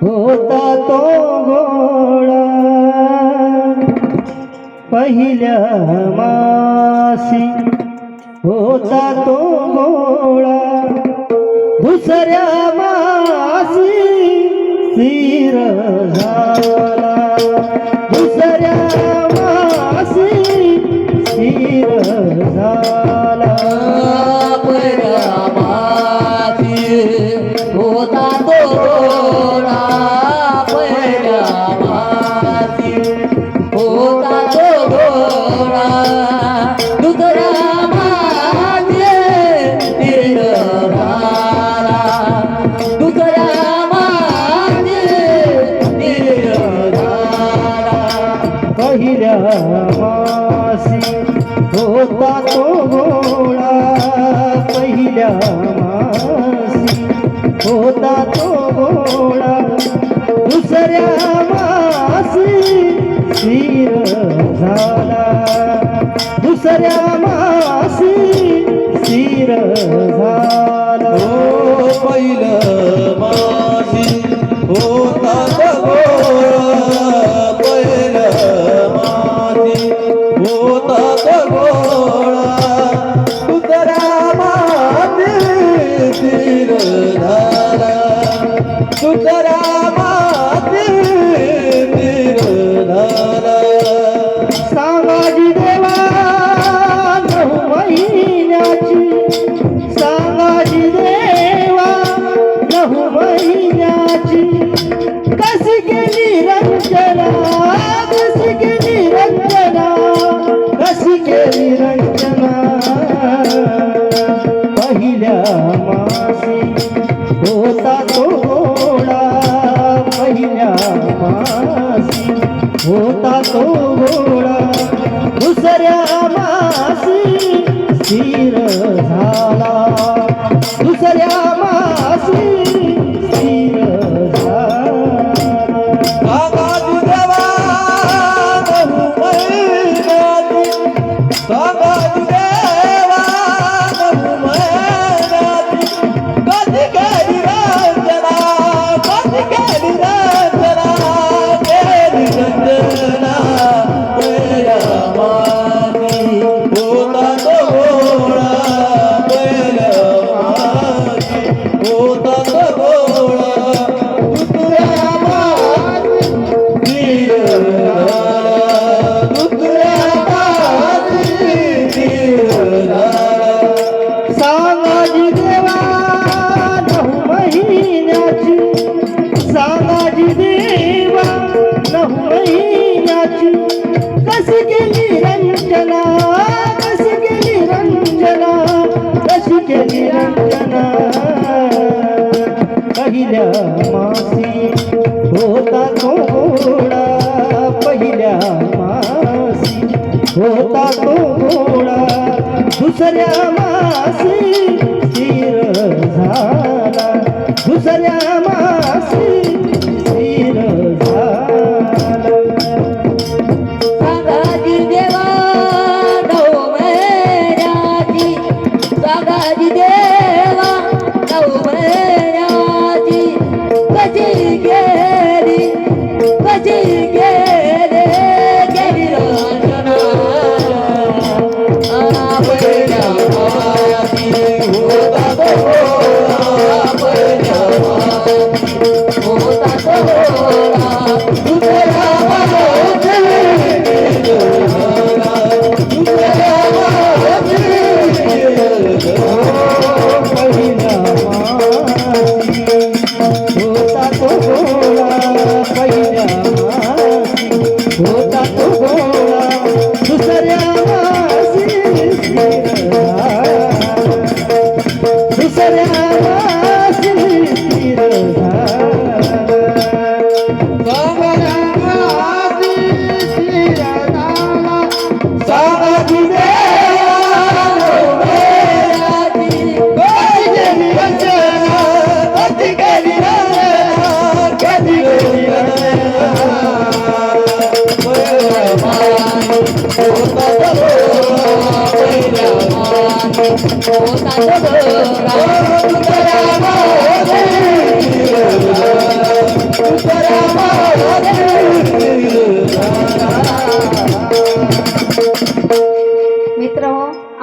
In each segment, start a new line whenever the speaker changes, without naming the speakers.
होता तो गोळा पहिल्या मासी, होता तो गोळा दुसऱ्या मासी स्थिर झाला, दुसऱ्या मासी स्थिर झाला.
पहिल्या मासी होता तो गोळा, पहिल्या मासी होता तो गोळा दुसऱ्या मासी स्थिर झाला, दुसऱ्या मासी स्थिर झाला.
पहिल्या मासी होता तो गोळा, पहिल्या मासी होता तो गोळा दुसऱ्या मासी स्थिर झाला, दुसऱ्या मासी स्थिर झाला.
पहिलं मासी होता तो गोळा, पहिलं मासी होता तो गोळा दुसऱ्या मासी स्थिर झाला, दुसऱ्या मासी स्थिर झाला.
सांगाजी देवा 9 महिन्याची, सांगाजी देवा 9 महिन्याची कशी केली रंजना, कशी केली रंजना, कशी केली रंजना. पहिल्या मासी होता तो गोळा, पहिल्या मासी होता तो गोळा दुसऱ्या मासी स्थिर झाला, दुसऱ्या मासी स्थिर झाला.
सांगाजी देवा 9 महिन्याची, सांगाजी देवा 9 महिन्याची कशी केली रंजना, कशी केली रंजना, केली रंजना. पहिल्या मासी होता तो गोळा, पहिल्या मासी होता तो गोळा दुसऱ्या मासी स्थिर झाला, दुसऱ्या मासी स्थिर झाला.
सांगाजी देवा 9 महिन्याची, सांगाजी देवा 9 महिन्याची कशी केली रंजना, कशी केली रंजना, कशी केली रंजना. पहिल्या मासी होता तो गोळा, पहिल्या मासी होता तो गोळा दुसऱ्या मासी स्थिर झाला, दुसऱ्या मासी स्थिर झाला.
सांगाजी देवा 9 महिन्याची, सांगाजी देवा 9 महिन्याची कशी गेली, कशी गेली, गेली रंजना.
पहिल्या मासी होता तो गोळा, पहिल्या मासी
होता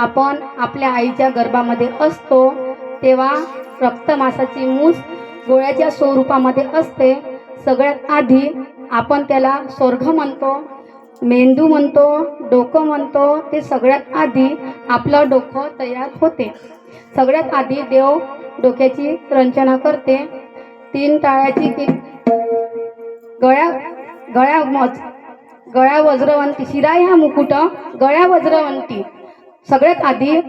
आपण आपल्या आईच्या गर्भामध्ये असतो तेव्हा रक्तमासाची मूस गोळ्याच्या स्वरूपामध्ये असते. सगळ्यात आधी आपण त्याला स्वर्ग म्हणतो, मेंदू म्हणतो, डोकं म्हणतो. ते सगळ्यात आधी आपलं डोकं तयार होते. सगळ्यात आधी देव डोक्याची रचना करते. 3 टाळ्याची गळ्या वज्रवंती, शिरा ह्या मुकुट, गळ्या वज्रवंती. सगळ्यात आधी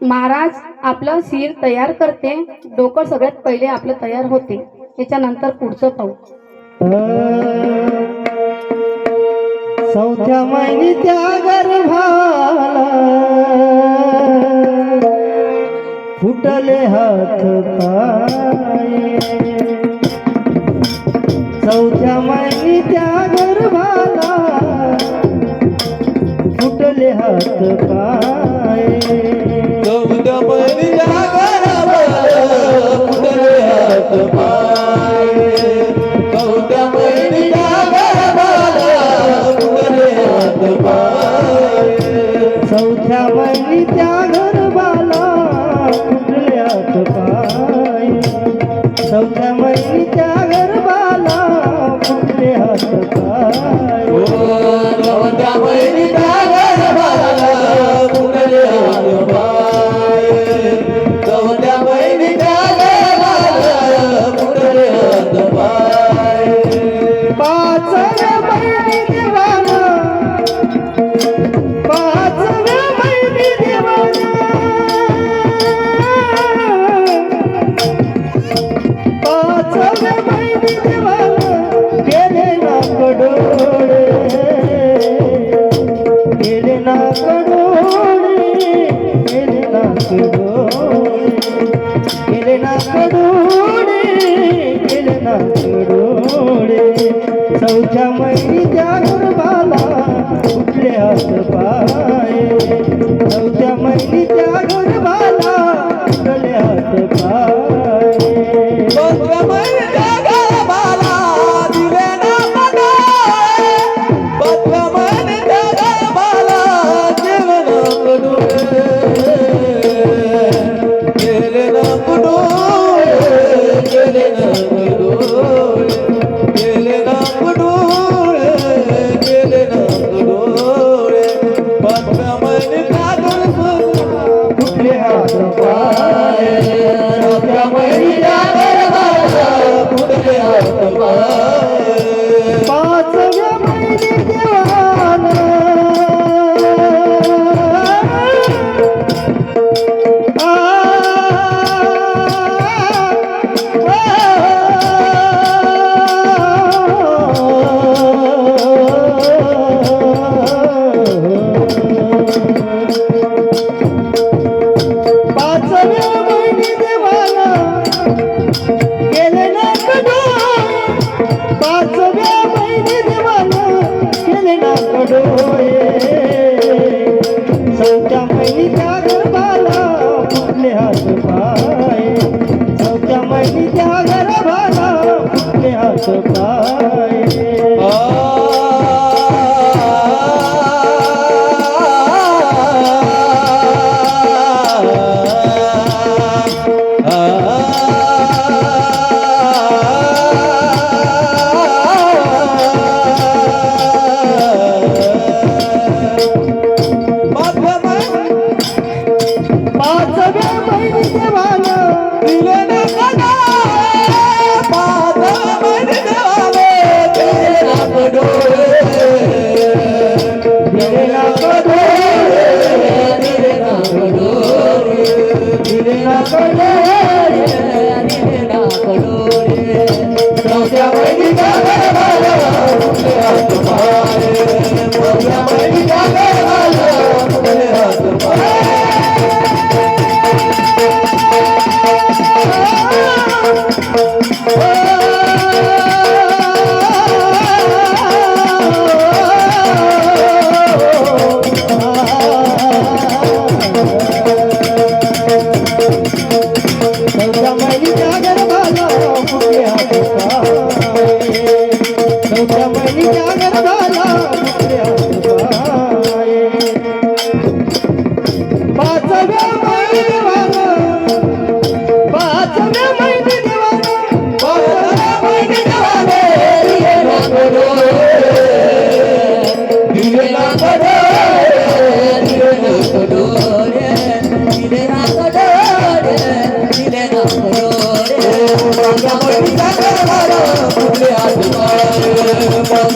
महाराज आपलं शिर तयार करते. डोकं सगळ्यात पहिले आपलं तयार होते. त्याच्यानंतर पुढचं पाहू.
चौथ्या महिन्याच्या गर्भाला फुटले हात पाय. चौथ्या महिन्याच्या गर्भाला फुटले हात पाय.
चौथ्या महिन्याच्या गर्भाला फुटले हात पाय. चौथ्या महिन्याच्या गर्भाला फुटले हात पाय.
चौथ्या महिन्याच्या गर्भाला फुटले हात पाय. चौथ्या महिन्याच्या गर्भाला फुटले हात पाय.
चौथ्या महिन्याच्या गर्भाला फुटले हात पाय. चौथ्या महिन्याच्या गर्भाला फुटले हात पाय.
पाचव्या महिनी देवाला, पाचव्या महिनी देवाला, पाचव्या महिनी देवाला गेले ना कडोळे, गेले ना कडोळे, गेले ना कडोळे, गेले ना कडोळे, गेले ना कडोळे. चौथ्या महिन्याच्या गर्भाला फुटले हात पाय.